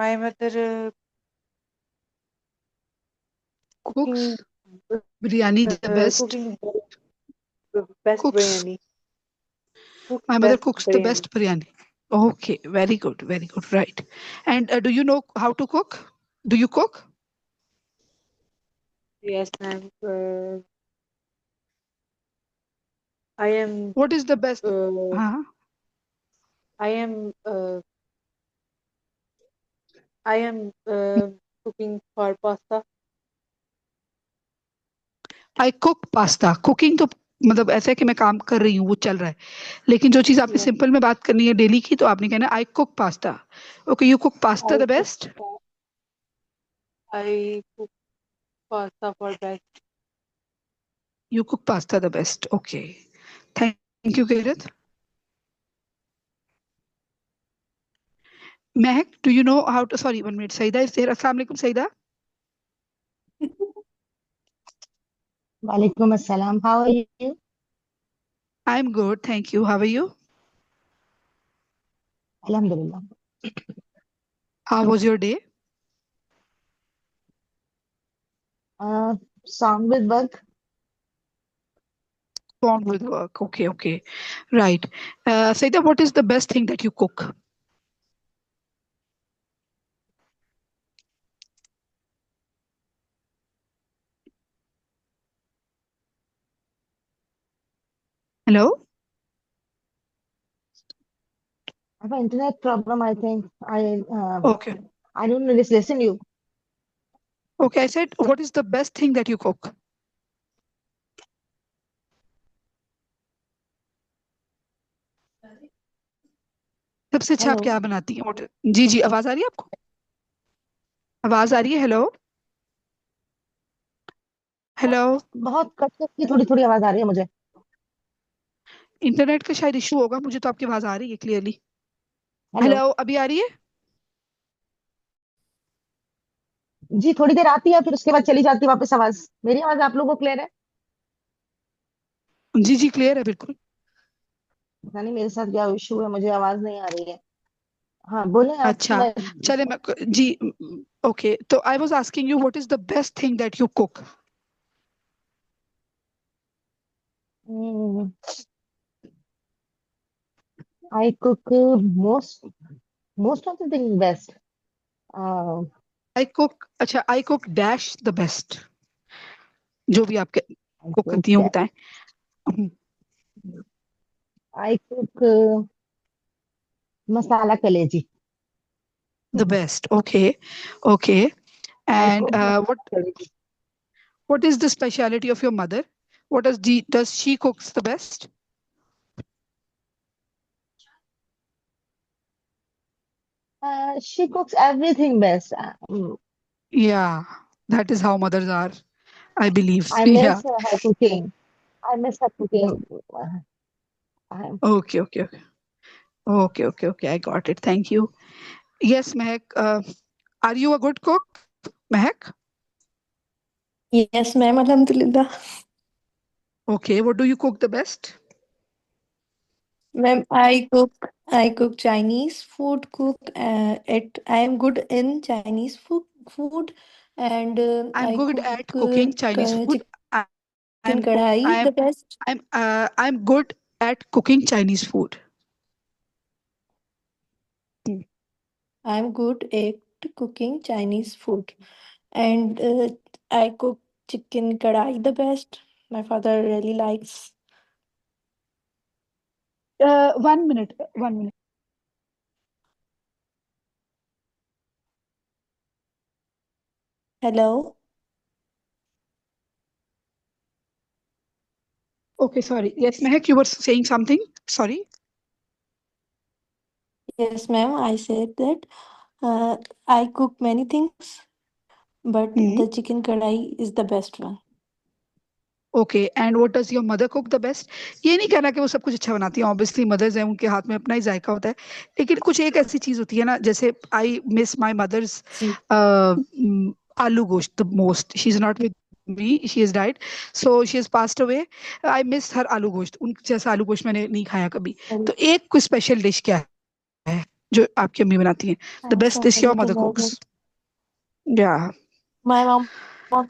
My mother cooking Cooks biryani the best. cooking best Cooks. biryani. Cooks My mother best cooks the biryani. best biryani. Okay, very good, very good. Right. And do you know how to cook? Do you cook? Yes, ma'am. I am. What is the best? Uh, Huh? I am. I am cooking for pasta. I cook pasta cooking तो मतलब ऐसा है कि मैं काम कर रही हूँ वो चल रहा है लेकिन जो चीज आपने Yes, सिंपल में बात करनी है डेली की तो आपने कहना I cook pasta okay you cook pasta I the cook. Best I cook pasta for best. You cook pasta the best okay thank you Kirat Mahak do you know how to sorry one minute Saida is there अस्सलाम वालेकुम Saida Walaikum assalam. How are you? I am good thank you how are you Alhamdulillah. How was your day Song with work. on with work okay right Saida what is the best thing that you cook hello I have an internet problem, I think. okay I don't really listen you. okay I said what is the best thing that you cook सबसे अच्छा आप Hello. क्या बनाती हैं जी जी आवाज आ रही है आपको आवाज आ रही है हेलो हेलो बहुत कट कट की थोड़ी थोड़ी आवाज आ रही है मुझे. इंटरनेट का शायद इशू होगा मुझे तो आपकी आवाज आ रही है क्लियरली हेलो. हेलो अभी आ रही है जी थोड़ी देर आती है फिर उसके बाद चली जाती है वापस आवाज. मेरी आवाज आप लोगों को क्लियर है? जी जी क्लियर है बिल्कुल पता नहीं मेरे साथ क्या इशू है, मुझे आवाज नहीं आ रही है. हाँ बोले आप. अच्छा मैं चले मैं जी ओके तो I was asking you what is the best thing that you cook I cook most most of the thing best. I I cook अच्छा I cook dish the best जो भी आप कुक करती हो कुक बताएं I cook मसाला कलेजी. The best okay okay I and cook what मसाला कलेजी. what is the speciality of your mother what does she cooks the best She cooks everything best. yeah that is how mothers are I believe I yeah miss her cooking. I miss her cooking. I, okay I got it thank you yes Mehak are you a good cook Mehak Yes, ma'am. Alhamdulillah. okay what do you cook the best Ma'am, I cook Chinese food. I am good in Chinese food, and I'm I good cook at cooking Chinese food I- chicken I'm cook kadhai the best. I'm good at cooking Chinese food Hmm. I am good at cooking Chinese food, and I cook chicken kadhai the best. My father really likes. 1 minute Hello. okay sorry yes Mehak you were saying something sorry Yes, ma'am. I said that uh, I cook many things, but Hmm. the chicken kadhai is the best one. Okay and what does your mother cook the best ये नहीं कहना कि वो सब कुछ अच्छा बनाती हैं ऑब्वियसली मदर्स हैं उनके हाथ में अपना ही जायका होता है लेकिन कुछ एक ऐसी चीज होती है ना जैसे आई मिस माय मदर्स जी. आलू गोश्त the most she is not with me she is died so she is passed away I miss her आलू गोश्त उन जैसा आलू गोश्त मैंने नहीं खाया कभी तो एक कोई स्पेशल डिश क्या है जो आपकी अम्मी बनाती हैं? The I'm best dish your sorry to mother know कुक्स? that या my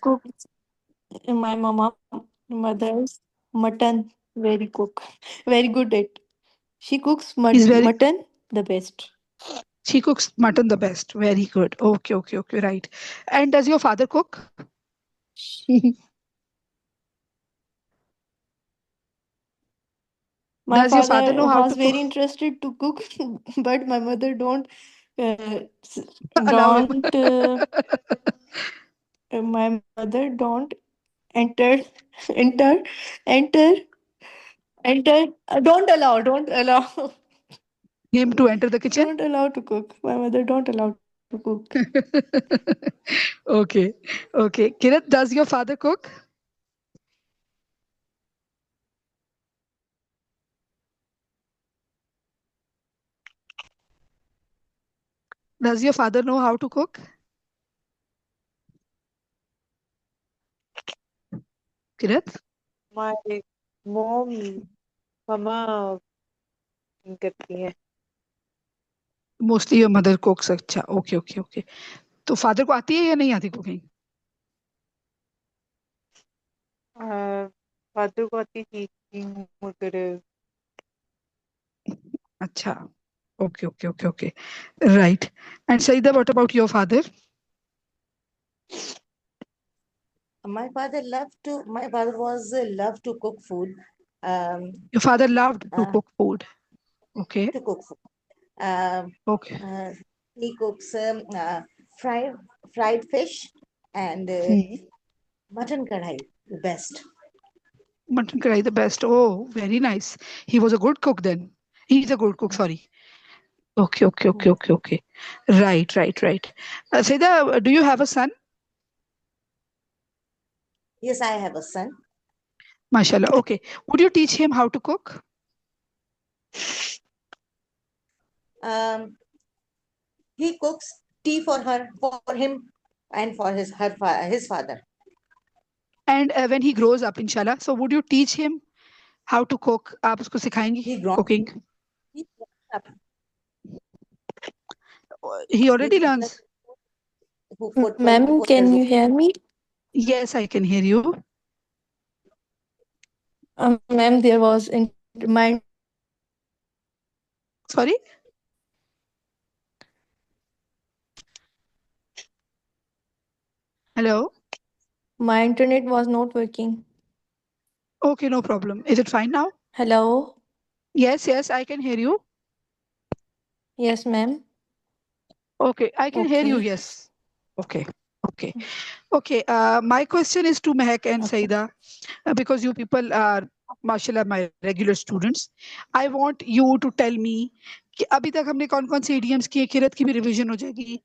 cooks, my mama mother's mutton very cook, very good at. She cooks is very mutton the best. she cooks mutton the best. Very good. Okay, okay, okay, right. And does your father cook? My Does your father father know how was to cook? very interested to cook, but my mother uh, s- Allow him. don't. My mother don't enter, enter, enter, enter. Don't allow, Him to enter the kitchen? don't allow to cook. My mother don't allow to cook. Okay, okay. Kirat, does your father cook? Does your father know how to cook? Kirat? My mom, mama करती हैं. Mostly your mother cooks. अच्छा, okay, okay, okay. तो father को आती है या नहीं आती cooking? फादर को आती थी मगर अच्छा, okay, okay, okay, okay. Right. And Saida, what about your father? My father was loved to cook food. Your father loved to Uh, cook food. Okay, to cook food. Um, okay. he cooks fried fried fish and Hmm. mutton kadhai, the best. Mutton curry, the best. Oh, very nice. He was a good cook then. He's a good cook, sorry. Okay, okay, okay, Yes. okay, okay. Right, right, right. Saida, do you have a son? Yes, I have a son. Mashallah. Okay. Would you teach him how to cook? Um, he cooks tea for him, and for his father. And when he grows up, inshallah, so would you teach him how to cook? आप उसको सिखाएंगी He grown cooking? he grown up. He already He's just learns. for 12 Ma'am, for 12 can you years. hear me? Yes, I can hear you. Ma'am, there was in my Sorry? Hello? my internet was not working. Okay, no problem. Is it fine now? Hello. Yes, yes, I can hear you. Yes, ma'am. Okay, I can hear you. Okay. Yes. Okay. Okay. Okay. My question is to Mehak and Okay. Saida, because you people are, mashallah, my regular students. I want you to tell me कि अभी तक हमने कौन कौन से idioms किए, किरत की भी रिवीजन हो जाएगी.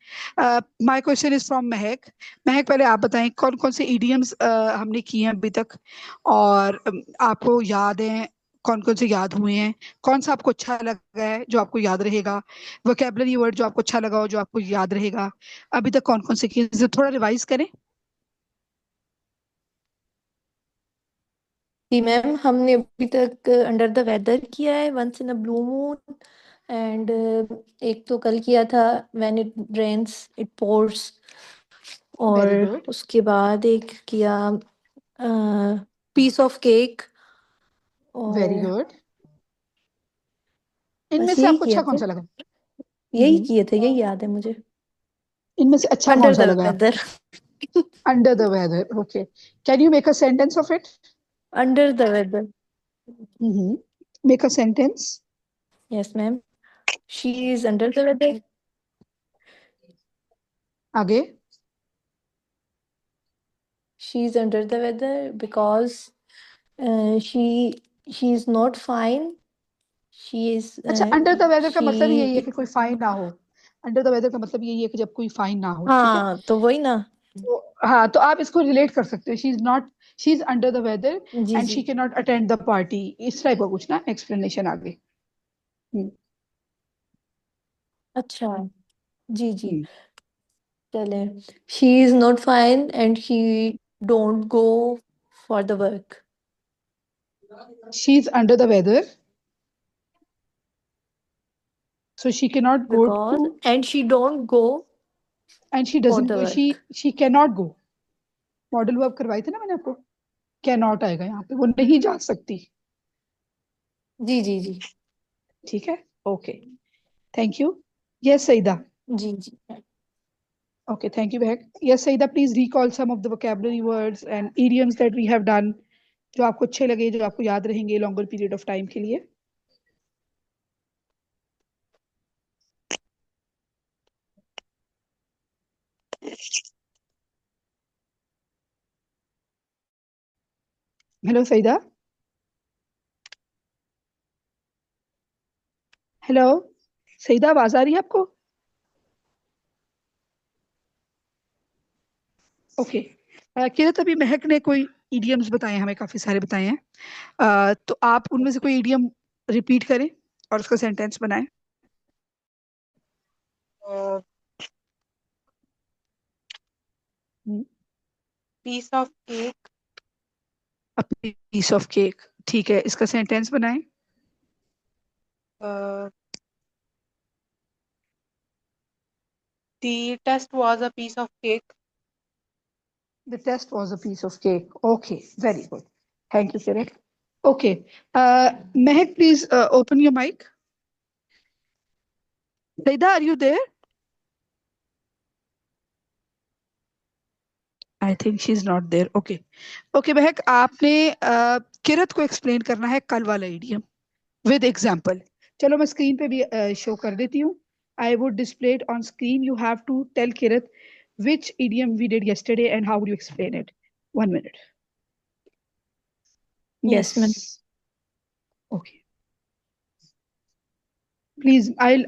My question is from Mehak. महक, पहले आप बताएं कौन कौन से idioms हमने किए हैं अभी तक, और आपको याद हैं, कौन कौन से याद हुए हैं, कौन सा आपको अच्छा लगा है जो आपको याद रहेगा, वोकेबलरी वर्ड जो आपको अच्छा लगा हो जो आपको याद रहेगा, अभी तक कौन कौन से किए, थोड़ा रिवाइज करें. जी मैम, हमने अभी तक अंडर द वेदर किया है, once in a blue moon, and एक तो कल किया था when it rains it pours, और वेरी गुड. उसके बाद एक किया पीस ऑफ केक, वेरी और गुड. इनमें बस से यही आपको अच्छा किए कौन थे, सा लगा? यही किए थे, यही याद है मुझे. इनमें से अच्छा कौन अंडर सा द लगा? Weather. Under the weather. Okay. Can you make a sentence of it? Under the weather. Make a sentence. Yes ma'am. She is under the weather. आगे. She is under the weather because she is not fine. She is अच्छा, under the weather का मतलब यही है she. कि कोई fine ना हो. अंडर द वेदर का मतलब यही है कि जब कोई फाइन ना हो. ठीक है. हाँ तो वही ना. तो हाँ, तो आप इसको रिलेट कर सकते हो. She is not, she is under the weather जी एंड जी. She can not attend the party. इस टाइप का कुछ ना एक्सप्लेनेशन आगे. हम्म, अच्छा. जी जी. हम्म. चले. She is not fine and she don't go for the work. She is under the weather, So she cannot go because to, and she don't go and she for doesn't the go, work. she cannot go. Modal verb करवाए थे ना मैंने आपको, cannot आएगा यहाँ पे, वो नहीं जा सकती. जी जी जी ठीक है, okay, thank you. Yes Saida. जी जी. Okay, thank you, Behak. Yes, Saida, please recall some of the vocabulary words and idioms that we have done, जो आपको अच्छे लगे, जो आपको याद रहेंगे longer period of time के लिए. Hello, Saida. Hello, Saida, आवाज आ रही है आपको? ओके, किरत, अभी महक ने कोई idioms बताए, हमें काफी सारे बताए हैं. तो आप उनमें से कोई idiom रिपीट करें और उसका सेंटेंस बनाएं. Piece of cake. A piece of cake. ठीक है, इसका सेंटेंस बनाएं. The test was a piece of cake. The test was a piece of cake. Okay, very good. Thank you, Kiran. Okay, Mehak, please open your mic. Saida, are you there? I think she's not there. Okay. Okay, Mehak, आपने किरत को explain करना है कल वाला idiom with example. चलो मैं screen पे भी शो कर देती हूँ. I would display it on screen. You have to tell Kirat which idiom we did yesterday and how would you explain it. 1 minute. Yes, ma'am. Okay. Please, I'll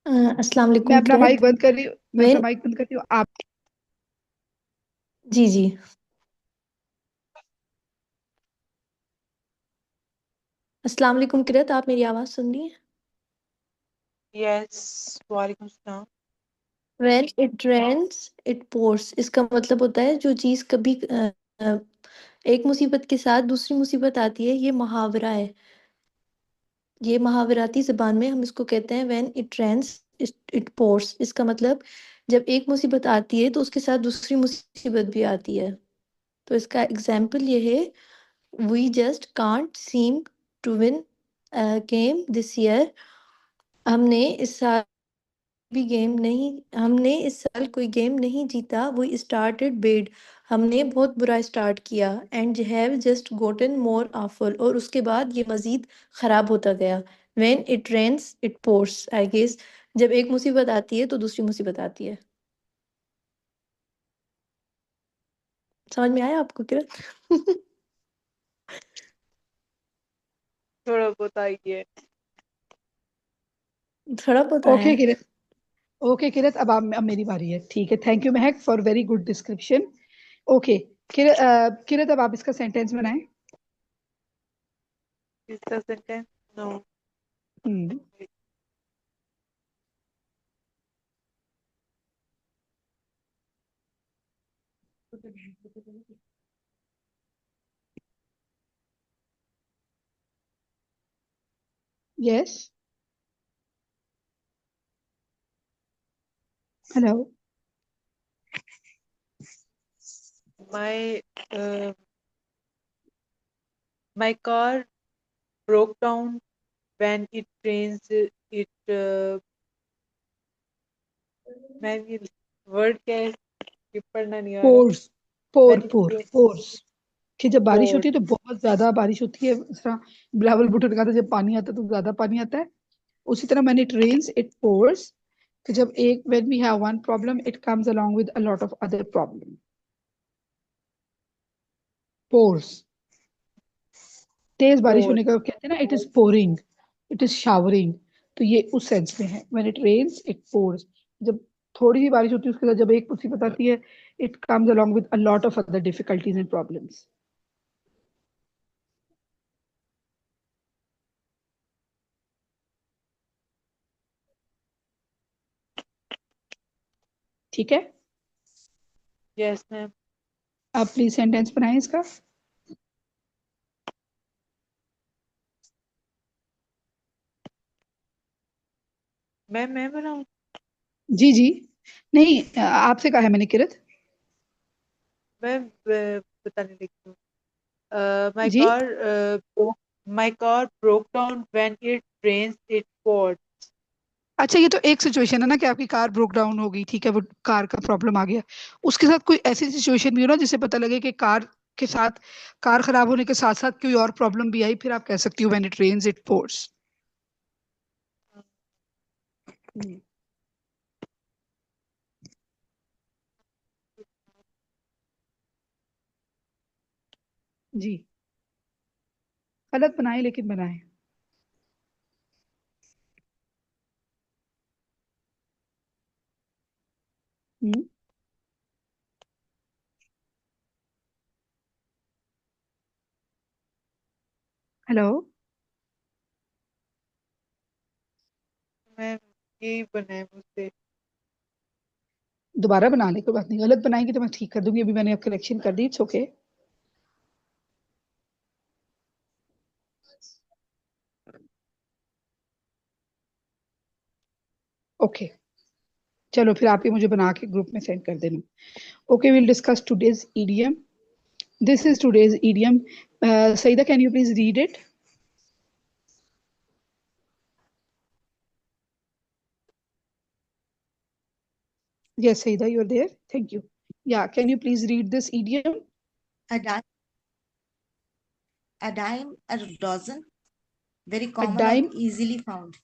अस्सलाम मैं वालेकुम अपना माइक किरत. बंद कर रही हूँ, मैं अपना Well, माइक बंद कर रही हूँ. आप जी जी. अस्सलाम वालेकुम किरत, आप मेरी आवाज़ सुन रही हैं? Yes. वालेकुम सलाम. When it rains, it pours. इसका मतलब होता है जो चीज़ कभी एक मुसीबत के साथ दूसरी मुसीबत आती है, ये मुहावरा है. ये मुहावराती ज़बान में हम इसको कहते हैं when it rains, it pours. इसका मतलब जब एक मुसीबत आती है तो उसके साथ दूसरी मुसीबत भी आती है. तो इसका एग्जाम्पल ये है, we just can't seem to win a game this year. हमने इस साल कोई गेम नहीं जीता. We started bad. हमने बहुत बुरा स्टार्ट किया. And have just gotten more awful. और उसके बाद ये मजीद खराब होता गया. When it rains, it pours. I guess जब एक मुसीबत आती है तो दूसरी मुसीबत आती है. समझ में आया आपको किरण? थोड़ा बहुत आइए. थोड़ा बहुत आया ओके है. किरत, ओके किरत, अब मेरी बारी है. ठीक है, thank you Mahak for very good description. Okay Kirat, अब आप इसका सेंटेंस बनाएं. इसका sentence. No. Yes, hello. My my car broke down when it rains. It मैं ये वर्ड क्या है ये पढ़ना नहीं आ रहा. पोर्स, When it पोर्स, कि जब बारिश poured. होती है तो बहुत ज्यादा बारिश होती है. इस तरह बिलावल भुट्टो ने कहा था, जब पानी आता है तो ज्यादा पानी आता है. उसी तरह when it rains it pours, कि जब एक when we have one problem it comes along with a lot of other problem. pours, तेज बारिश Pour. होने का कहते हैं ना, it is pouring, it is showering. तो ये उस सेंस में है. When it rains it pours. जब थोड़ी सी बारिश होती है उसके साथ जब एक मुसीबत आती है, it comes along with a lot of other difficulties and problems. ठीक है, Yes, ma'am. आप प्लीज सेंटेंस बनाएं इसका. मैं बनाऊं? जी जी। नहीं, आपसे कहा है मैंने किरत। मैं बताने लगी हूँ। My ji. car my car broke down when it rains, it poured. अच्छा, ये तो एक सिचुएशन है ना कि आपकी कार ब्रोक डाउन हो गई, ठीक है, वो कार का प्रॉब्लम आ गया। उसके साथ कोई ऐसी सिचुएशन भी हो ना जिससे पता लगे कि कार के साथ, कार खराब होने के साथ साथ कोई और प्रॉब्लम भी आई, फिर आप कह सकती हो when it rains it pours. जी। गलत बनाए लेकिन बनाए। हम्म। हेलो। मैं यही बना है मुझसे। दोबारा बना ले, कोई बात नहीं, गलत बनाएंगे तो मैं ठीक कर दूंगी, अभी मैंने अब करेक्शन कर दी, इट्स ओके। ओके, चलो फिर आप ये मुझे बना के ग्रुप में सेंड कर देना। Okay, will discuss today's EDM. This is today's EDM. Saida, can you please read it? Yes, Saida, you're there. Thank you. Yeah, can you please read this idiom? A dime, a dime, a dozen. Very A common or dime, easily found.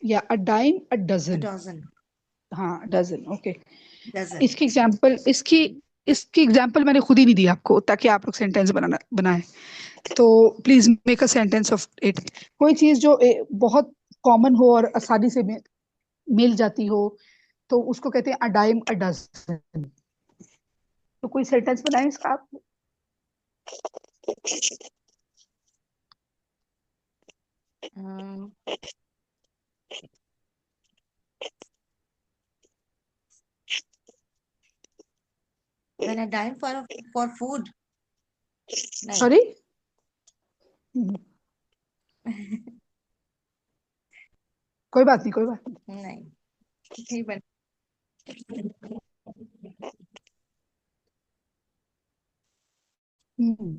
yeah, a dime, a A dozen. dozen, हाँ, dozen, okay. dozen. इसकी example मैंने खुद ही नहीं दी आपको ताकि आप लोग sentence बनाएं। तो please make a sentence of it. कोई चीज जो बहुत कॉमन हो और आसानी से मिल जाती हो, तो उसको कहते हैं अ डाइम अ डजन। तो कोई सेंटेंस बनाए इसका आप। Um, when a dime for food. नहीं. सॉरी। कोई बात नहीं, कोई बात नहीं। नहीं. नहीं बन. हम्म।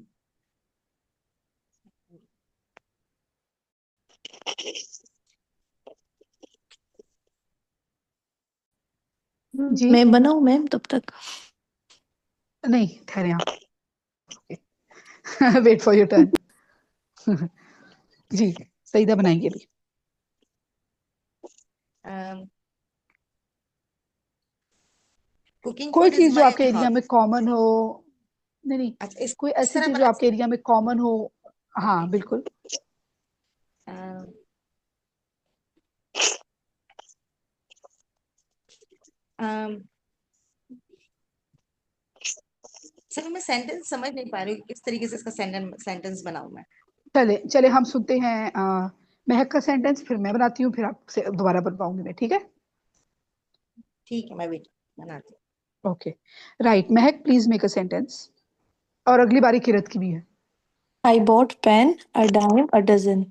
जी। मैं बनाऊं मैम तब तक? नहीं, ठहरे आप। Wait for your turn. जी, सईदा बनाएंगे अभी। Cooking कोई food is चीज जो my आपके एरिया hobby. में कॉमन हो। नहीं नहीं, अच्छा, कोई इस ऐसी तरह चीज जो बना आपके एरिया में कॉमन हो। हाँ Okay. बिल्कुल। Um, um, सर मैं सेंटेंस समझ नहीं पा रही हूँ किस तरीके से इसका सेंटेंस बनाऊं मैं. चले चले, हम सुनते हैं महक का सेंटेंस, फिर मैं बनाती हूँ, फिर आपसे दोबारा बनवाऊंगी मैं, ठीक है? ठीक है, मैं वेट बनाती हूँ. Okay, right. Mahak, please make a sentence. और अगली बारी किरत की भी है। I bought pen, a dime, a dozen.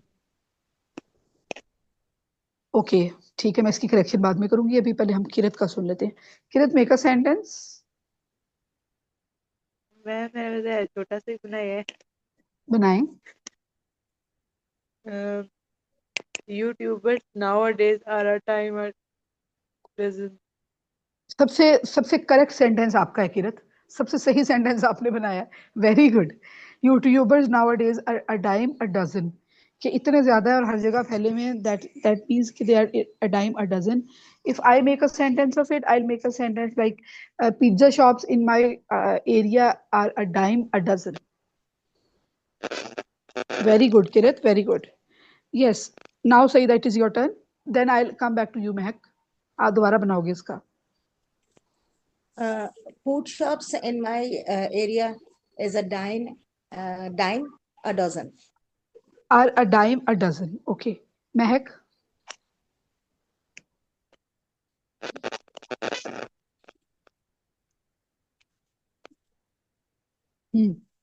Okay, ठीक है, मैं इसकी करेक्शन बाद में करूंगी, अभी पहले हम किरत का सुन लेते हैं। किरत, मेक अ सेंटेंस। मैंने छोटा सा ही बनाया है। बनाएं। YouTubers nowadays are a time a dozen. सबसे सबसे करेक्ट सेंटेंस आपका है किरत, सबसे सही सेंटेंस आपने बनाया है, very good. YouTubers nowadays a dime a dozen, कि इतने ज्यादा है और हर जगह फैले हुए हैं, दैट मींस कि they are a dime a dozen. If I make a sentence of it, I will make a sentence like pizza shops in my area are a dime a dozen. Very good Kirat, very good. Yes, now सही, that is your turn, then I will come back to you Mahak. आप दोबारा बनाओगे इसका। Food shops in my area is a dime a dozen. Are a dime a dozen, okay. Mahak.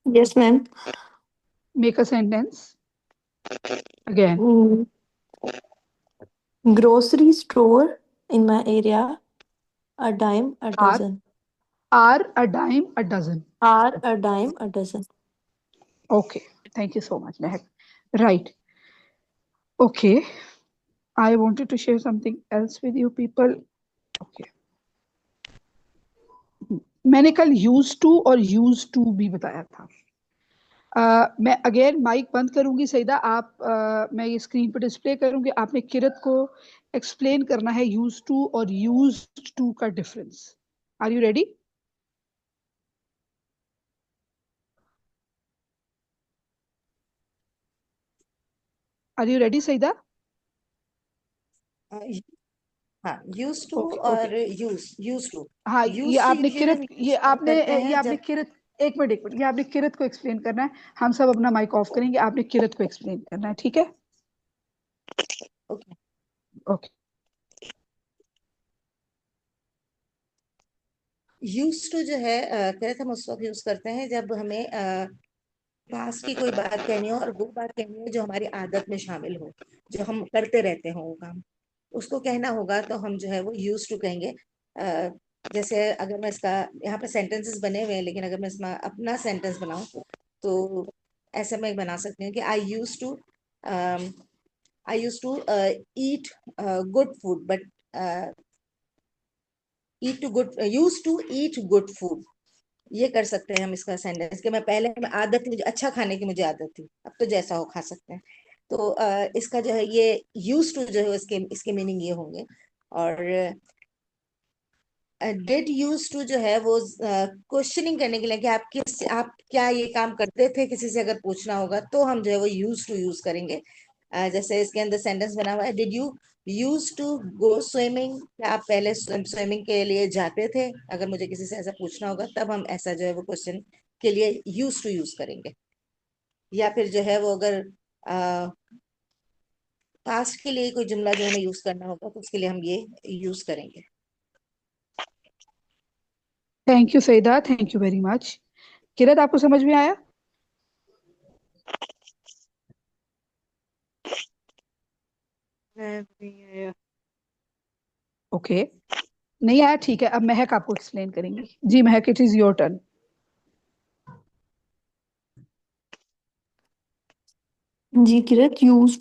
Yes, ma'am. Make a sentence again. Mm, Grocery store in my area, a dime a Are dozen. are a dime a dozen. Are a dime a dozen. Okay, thank you so much, Mehak. Right. Okay, I wanted to share something else with you people. Okay, मैंने कल use to और use to भी बताया था. मैं again mic बंद करूंगी सईदा, आप मैं ये स्क्रीन पर डिस्प्ले करूंगी, आपने किरत को एक्सप्लेन करना है यूज टू और यूज टू का difference. Are you ready? Are you ready Saida? हाँ, यूज टू ओके ओके. और यूज टू. हाँ, ये यूज टू आपने यूजुअली किरत, हम ये आपने करते ये हैं आपने जब किरत, एक मिनट एक मिनट, ये आपने किरत को एक्सप्लेन करना है. हम सब अपना माइक ऑफ करेंगे, आपने किरत को एक्सप्लेन करना है, ठीक है? ओके. ओके. यूज टू जो है कहते हम उस वक्त यूज करते हैं जब हमें पास की कोई बात कहनी हो और वो बात कहनी है जो हमारी आदत में शामिल हो, जो हम करते रहते हो वो काम, उसको कहना होगा तो हम जो है वो यूज टू कहेंगे. जैसे अगर मैं इसका, यहाँ पे सेंटेंसेस बने हुए हैं लेकिन अगर मैं इसमें अपना सेंटेंस बनाऊं तो ऐसे मैं बना सकती हूँ कि I use to eat good food but eat to good use to eat good food. ये कर सकते हैं हम इसका सेंटेंस कि मैं पहले में आदत थी, मुझे अच्छा खाने की मुझे आदत थी, अब तो जैसा हो खा सकते हैं. तो इसका जो है ये यूज टू जो है इसके इसके मीनिंग ये होंगे. और डिड यूज टू जो है वो क्वेश्चनिंग करने के लिए कि आप क्या ये काम करते थे, किसी से अगर पूछना होगा तो हम जो है वो यूज टू यूज करेंगे. जैसे इसके अंदर सेंटेंस बना हुआ है, did you use to go swimming, क्या आप पहले स्विमिंग के लिए जाते थे, अगर मुझे किसी से ऐसा पूछना होगा तब हम ऐसा जो है वो क्वेश्चन के लिए यूज टू यूज करेंगे. या फिर जो है वो अगर पास्ट के लिए कोई जुमला जो हमें यूज करना होगा तो उसके लिए हम ये यूज करेंगे. Thank you Saida, thank you very much. Kirat, आपको समझ में आया? नहीं आया. ओके, नहीं आया, ठीक है. अब महक आपको एक्सप्लेन करेंगी. जी Mahak, it is your turn. जी किरत, यूज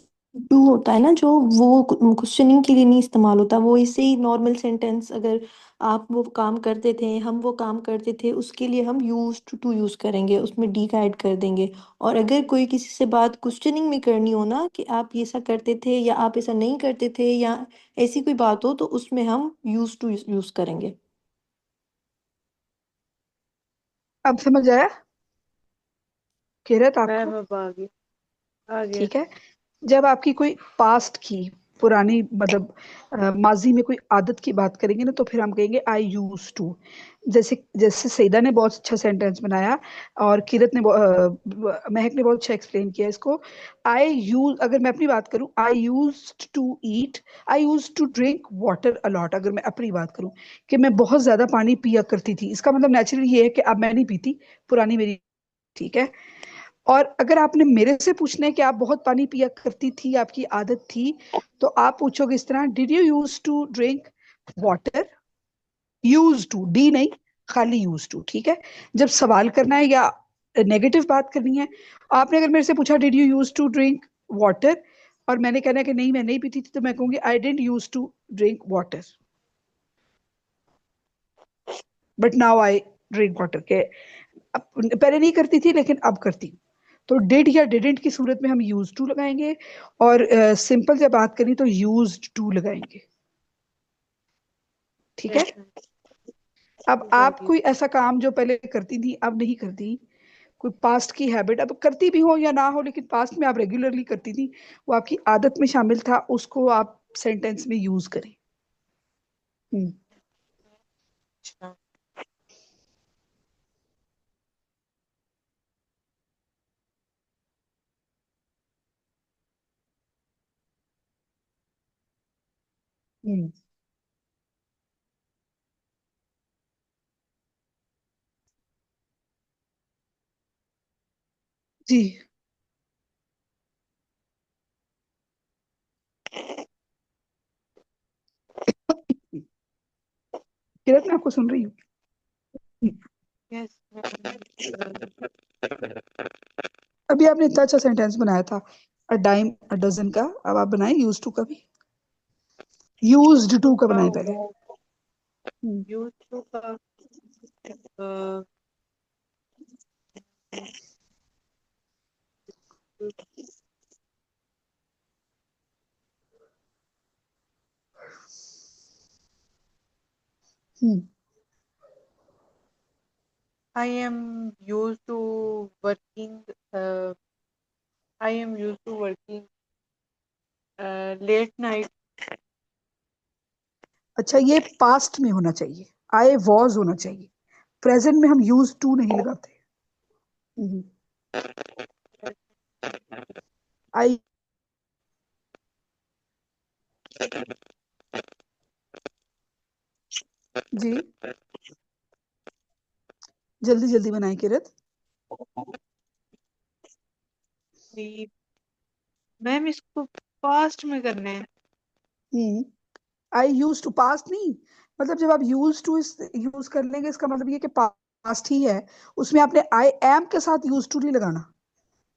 टू होता है ना जो, वो क्वेश्चनिंग के लिए नहीं इस्तेमाल होता, वो ऐसे ही नॉर्मल सेंटेंस, अगर आप वो काम करते थे, हम वो काम करते थे, उसके लिए हम यूज टू यूज करेंगे, उसमें डी का ऐड कर देंगे. और अगर कोई किसी से बात क्वेश्चनिंग में करनी हो ना कि आप ये ऐसा करते थे या आप ऐसा नहीं करते थे या ऐसी कोई बात हो, तो उसमें हम यूज टू यूज करेंगे. अब समझ आया किरत आपको? मैम अब आ गया. ठीक है. जब आपकी कोई पास्ट की पुरानी मतलब माजी में कोई आदत की बात करेंगे ना, तो फिर हम कहेंगे आई यूज टू. जैसे जैसे सईदा ने बहुत अच्छा सेंटेंस बनाया और किरत ने महक ने बहुत अच्छा एक्सप्लेन किया इसको. आई यूज, अगर मैं अपनी बात करूं, I use to eat, I use to drink water a lot. अगर मैं अपनी बात करूं कि मैं बहुत ज्यादा पानी पिया करती थी, इसका मतलब नेचुरली ये है कि अब मैं नहीं पीती, पुरानी मेरी. ठीक है. और अगर आपने मेरे से पूछना है कि आप बहुत पानी पिया करती थी, आपकी आदत थी, तो आप पूछोगे इस तरह, did you use to drink water? Use to, D नहीं, खाली यूज टू. ठीक है. जब सवाल करना है या नेगेटिव बात करनी है, आपने अगर मेरे से पूछा did you use to drink water, और मैंने कहना है कि नहीं मैं नहीं पीती थी, तो मैं कहूंगी I didn't use to drink water but now I drink water. के पहले नहीं करती थी लेकिन अब करती हूँ. तो डिड या डिडंट की सूरत में हम यूज टू लगाएंगे, और सिंपल जब बात करें तो यूज टू लगाएंगे. ठीक है. Yes ma'am. अब समझ आ आप गई. कोई ऐसा काम जो पहले करती थी अब नहीं करती, कोई पास्ट की हैबिट, अब करती भी हो या ना हो लेकिन पास्ट में आप रेगुलरली करती थी, वो आपकी आदत में शामिल था, उसको आप सेंटेंस में यूज करें. हम्म. अच्छा. हम्म. जी. किरत मैं आपको सुन रही हूँ। यस अभी आपने इतना अच्छा सेंटेंस बनाया था, अ डाइम अ डजन का, अब आप बनाए यूज टू का भी, यूज्ड टू का बनाए पहले। यूज टू का I am used to working I am used to working late night. अच्छा, ये पास्ट में होना चाहिए, आई वॉज होना चाहिए, प्रेजेंट में हम यूज टू नहीं लगाते। आई जी, जल्दी जल्दी बनाए किरत। मैम इसको पास्ट में करना है। आई यूज टू, पास्ट नहीं, मतलब जब आप यूज टू यूज कर लेंगे इसका मतलब ये कि पास्ट ही है, उसमें आपने आई एम के साथ यूज टू नहीं लगाना।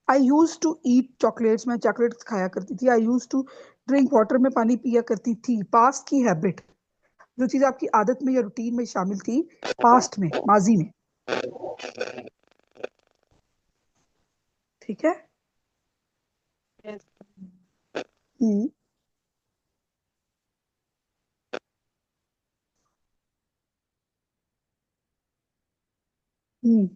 आई यूज टू ईट चॉकलेट्स, मैं चॉकलेट्स खाया करती थी। आई यूज टू ड्रिंक वाटर, में पानी पिया करती थी। पास्ट की हैबिट, जो चीज आपकी आदत में या रूटीन में शामिल थी, पास्ट में, माजी में। ठीक है। Yes. हम्म हम्म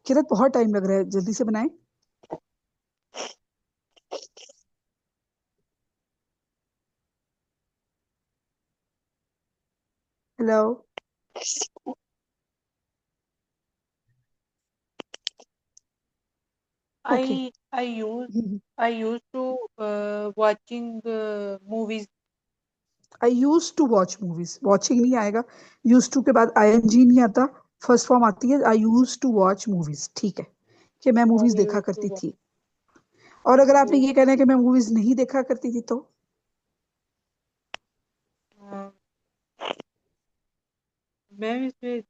किरत बहुत टाइम लग रहा है, जल्दी से बनाएं। Hello. Okay. I used to watching movies. I use to watch movies, watching नहीं आएगा, यूज टू के बाद आईएनजी नहीं आता, फर्स्ट फॉर्म आती है आई यूज टू वॉच मूवीज। ठीक है, कि मैं मूवीज I देखा used to करती watch थी। और अगर आपने movies. ये कहना है कि मैं मूवीज नहीं देखा करती थी, तो Uh, मैम इसमें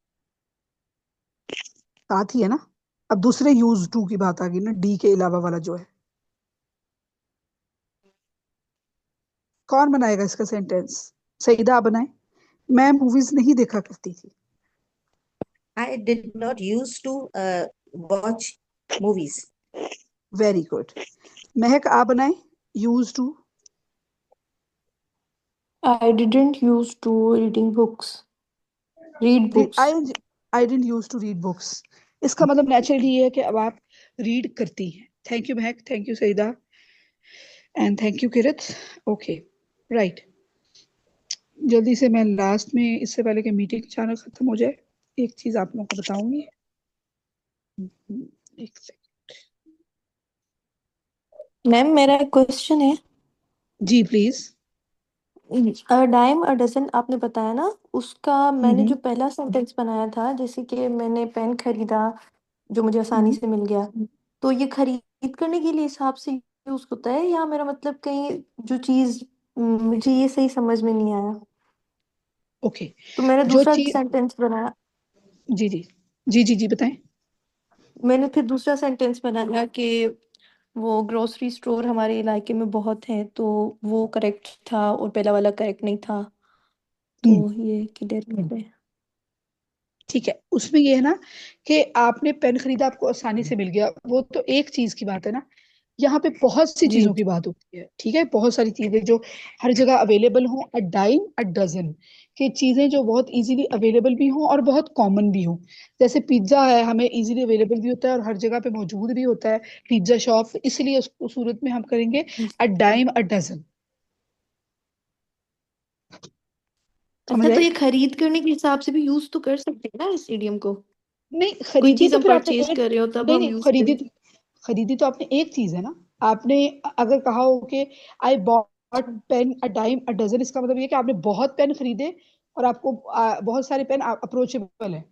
साथ ही है ना। अब दूसरे यूज टू की बात आ गई ना, डी के अलावा वाला जो है। कौन बनाएगा इसका सेंटेंस? सईदा आप बनाए। मैं मूवीज नहीं देखा करती थी। I did not used to watch movies. Very good. Mahak आप बनाए, use to. I didn't used to read books. I didn't use to read books, इसका मतलब नेचुरली ये है कि अब आप रीड करती हैं। Thank you Mahak, thank you Saida, and thank you Kirat. Okay, right. जल्दी से मैं लास्ट में, इससे पहले कि मीटिंग अचानक खत्म हो जाए, एक चीज आप लोगों को बताऊंगी। एक सेकंड। मैम मेरा एक क्वेश्चन है। जी please. A dime a dozen आपने बताया ना, उसका मैंने जो पहला सेंटेंस बनाया था, जैसे कि मैंने पेन खरीदा जो मुझे आसानी से मिल गया, तो ये खरीद करने के लिए हिसाब से यूज होता है, या मेरा मतलब कहीं जो चीज मुझे ये सही समझ में नहीं आया, ओके। तो मैंने जो दूसरा चीज, सेंटेंस बनाया। जी जी जी जी जी बताएं। मैंने फिर दूसरा सेंटेंस बनाया कि वो ग्रोसरी स्टोर हमारे इलाके में बहुत हैं, तो वो करेक्ट था और पहला वाला करेक्ट नहीं था, हम्म तो ये किधर है? ठीक है, उसमें ये है ना कि आपने पेन खरीदा, आपको आसानी से मिल गया, वो तो एक चीज की बात है ना। यहाँ पे बहुत सी जी। चीजों की बात होती है। ठीक है, बहुत सारी चीजें जो हर जगह अवेलेबल हो, अ डाइम अ डजन, कि चीजें जो बहुत इजीली अवेलेबल भी हो और बहुत कॉमन भी हो। जैसे पिज्जा है, हमें इजीली अवेलेबल भी होता है और हर जगह पे मौजूद भी होता है, पिज्जा शॉप, इसलिए उस सूरत में हम करेंगे अ डाइम अ डजन। समझ अच्छा, तो आई? ये खरीद करने के हिसाब से भी यूज तो कर सकते हैं ना इस इडियम को? नहीं, कोई खरीदी चीज तो हम फिर आपने परचेज एक, कर रहे हो तब नहीं हम नहीं, यूज खरीदी करें। खरीदी तो आपने एक चीज है ना। आपने अगर कहा हो कि I bought pen a dime a dozen, इसका मतलब ये कि आपने बहुत पेन खरीदे और आपको बहुत सारे पेन अप्रोचेबल है,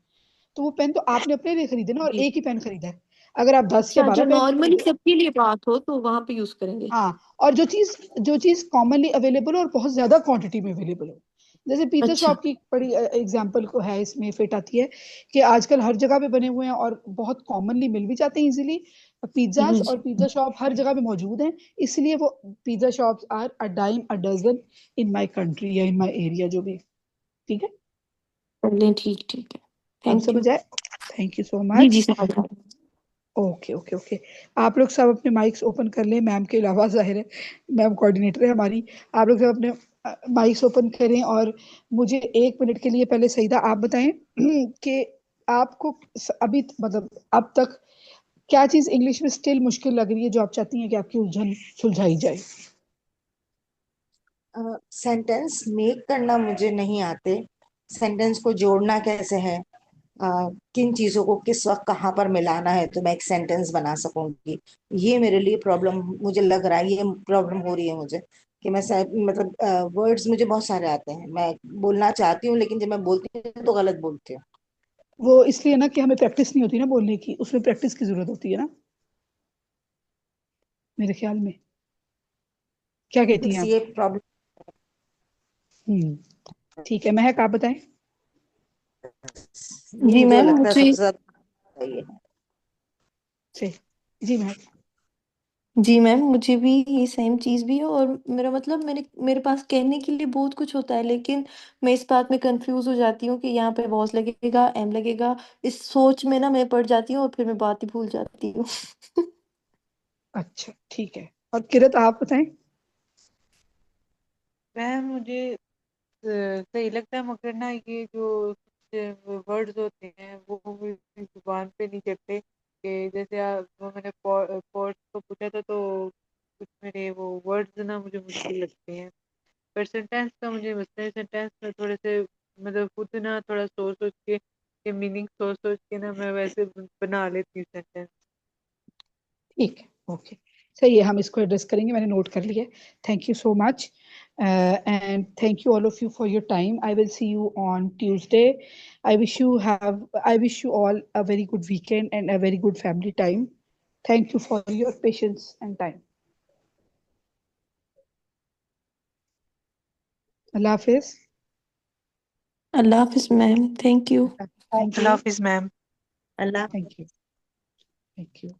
तो वो पेन तो आपने अपने लिए खरीदे ना, और जी। एक ही पेन खरीदा है। अगर आप 10 या अच्छा, जो 12 पेन नॉर्मली खरीदो, सबके लिए बात हो तो वहां पे यूज करेंगे। हाँ, और जो चीज कॉमनली अवेलेबल हो और बहुत ज्यादा क्वांटिटी में अवेलेबल हो, जैसे पिज्जा अच्छा। शॉप की एक बड़ी एग्जांपल को है इसमें फिट आती है कि आजकल हर जगह पे बने हुए हैं और बहुत कॉमनली मिल भी जाते हैं इजीली। पिज्जाज और जी। पिज्जा शॉप हर जगह पे मौजूद हैं, इसलिए वो pizza shops are a dime a dozen in my country या इन माय एरिया, जो भी। ठीक है, चलिए, ठीक ठीक है। अब थैंक यू। समझ आए? थैंक यू सो जी जी, मच। समझ आ गया। ओके ओके ओके, आप लोग सब अपने माइक्स ओपन कर लें, मैम के अलावा, जाहिर है मैम कोऑर्डिनेटर है हमारी। आप लोग सब अपने माइक्स ओपन करें और मुझे 1 मिनट के लिए पहले सईदा आप बताएं कि आपको अभी मतलब अब तक क्या चीज इंग्लिश में स्टिल मुश्किल लग रही है, जो आप चाहती हैं कि आपकी उलझन सुलझाई जाए। सेंटेंस मेक करना मुझे नहीं आते, सेंटेंस को जोड़ना कैसे है, किन चीजों को किस वक्त कहाँ पर मिलाना है तो मैं एक सेंटेंस बना सकूंगी, ये मेरे लिए प्रॉब्लम मुझे लग रहा है, ये प्रॉब्लम हो रही है मुझे कि मतलब वर्ड्स मुझे बहुत सारे आते हैं, मैं बोलना चाहती हूँ लेकिन जब मैं बोलती हूँ तो गलत बोलती हूँ। वो इसलिए ना कि हमें प्रैक्टिस नहीं होती ना बोलने की, उसमें प्रैक्टिस की जरूरत होती है ना, मेरे ख्याल में। क्या कहती हैं बस आप? ये प्रॉब्लम। ठीक है, महक आप बताएं। ये जी मुझे मैम, लगता है मुझे सबसे ज्यादा ये है। से जी महक। जी मैम, मुझे भी ये सेम चीज भी है, और मेरा मतलब मेरे पास कहने के लिए बहुत कुछ होता है, लेकिन मैं इस बात में कंफ्यूज हो जाती हूँ कि यहाँ पे वॉज लगेगा, एम लगेगा। इस सोच में ना मैं पड़ जाती हूँ और फिर मैं बात ही भूल जाती हूँ। अच्छा ठीक है, और किरत आप बताएं। मैम मुझे सही लगता है, मगर ना ये जो वर्ड्स होते हैं वो मेरी जुबान पे नहीं चढ़ते, कि जैसे वो मैंने पॉट्स को पूछा था तो कुछ मेरे वो वर्ड्स ना मुझे मुश्किल लगते हैं। पर सेंटेंस का मुझे मसला है, सेंटेंस में थोड़े से मतलब खुद ना थोड़ा सोच सोच के मीनिंग सोच सोच के ना मैं वैसे बना लेती हूँ सेंटेंस। ठीक है, ओके, सही है, हम इसको एड्रेस करेंगे, मैंने नोट कर लिया। Thank you so much and thank you all of you for your time. I will see you on Tuesday. I wish you all a very good weekend and a very good family time. Thank you for your patience and time. Allah Hafiz. Allah Hafiz ma'am, thank you. Thank Allah you, Hafiz ma'am. Allah. Thank you, thank you.